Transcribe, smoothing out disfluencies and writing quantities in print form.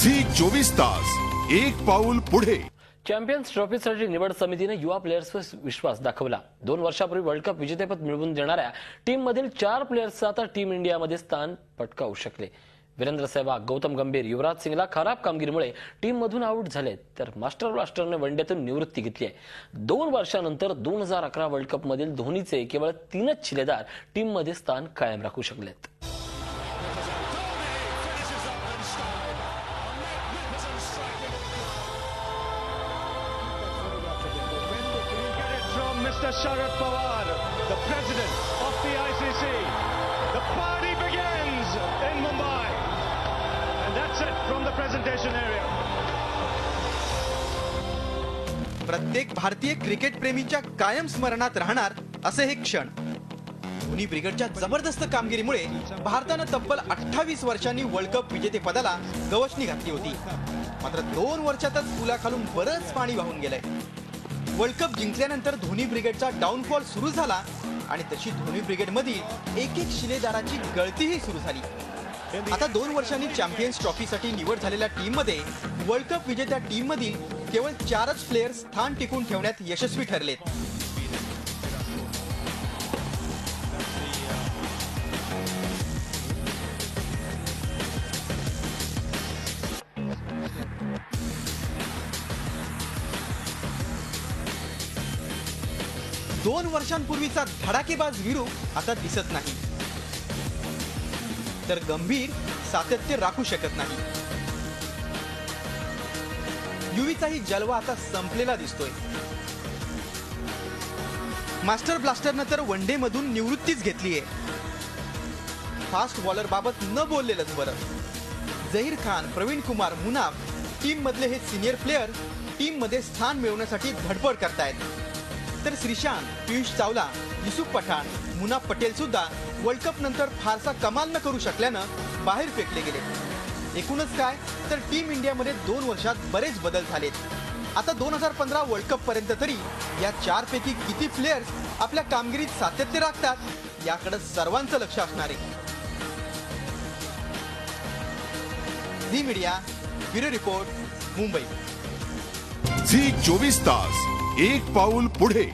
Zee 24 तास एक पाऊल पुढे। चॅम्पियन्स ट्रॉफीसाठी निवड समितीने युवा प्लेयर्सवर विश्वास दाखवला। 2 वर्षापूर्वी वर्ल्ड कप विजेतेपद मिळवून देणाऱ्या टीममधील 4 प्लेयर्स आता टीम इंडियामध्ये स्थान पटकावू शकले। वीरेंद्र सहवाग, गौतम गंभीर, युवराज सिंगला खराब कामगिरीमुळे टीममधून आउट झाले, तर मास्टर ब्लास्टरने वनडेतून निवृत्ती घेतली आहे। 2 वर्षानंतर 2011 वर्ल्ड कप मधील धोनीचे केवळ 3च शिलेदार टीममध्ये स्थान कायम राखू शकलेत। Mr. Sharad Pawar, the president of the ICC. The party begins in Mumbai. And that's it from the presentation area. प्रत्येक भारतीय क्रिकेट प्रेमीच्या कायम स्मरणात राहणार असे हे क्षण। धोनी ब्रिगेडच्या जबरदस्त कामगिरीमुळे भारताने तब्बल 28 वर्षांनी वर्ल्ड कप विजेतेपदाला गवसणी घातली होती। मात्र 2 वर्षातच पुलाखालून बरंच पाणी वाहून गेलंय। वर्ल्ड कप जिंकल्यानंतर धोनी ब्रिगेडचा डाऊनफॉल सुरू झाला आणि तशी धोनी ब्रिगेड मधील एक शिलेदाराची गळतीही सुरू झाली। आता 2 वर्षांनी चॅम्पियन्स ट्रॉफीसाठी निवड झालेल्या टीम मध्ये वर्ल्ड कप विजेत्या टीम मधील केवळ 4च प्लेयर्स स्थान टिकून ठेवण्यात यशस्वी ठरलेत। दोन वर्षांपूर्वीचा धडाकेबाज वीरू आता दिसत नाही, तर गंभीर सातत्य राखू शकत नाही। युवीचाही जलवा आता संपलेला दिसतोय। मास्टर ब्लास्टरनं तर वनडे मधून निवृत्तीच घेतलीये। फास्ट बॉलर बाबत न बोललेलंच बरं। झहीर खान, प्रवीण कुमार, मुनाफ टीम मधले हे सिनियर प्लेयर टीम मध्ये स्थान मिळवण्यासाठी धडपड करतायत, तर श्रीशांत, पीयूष चावला, युसुफ पठाण, मुनाफ पटेल सुद्धा वर्ल्ड कप नंतर फारसा कमाल न करू शकल्यानं बाहेर फेकले गेले। एकूणच काय तर टीम इंडियामध्ये 2 वर्षात बरेच बदल झालेत। आता 2015 वर्ल्ड कप पर्यंत तरी या 4 पैकी किती प्लेयर्स आपल्या कामगिरीत सातत्य राखतात याकडे सर्वांचं लक्ष असणार आहे। Zee media bureau report, Mumbai. Zee 24 तास एक पाऊल पुढे।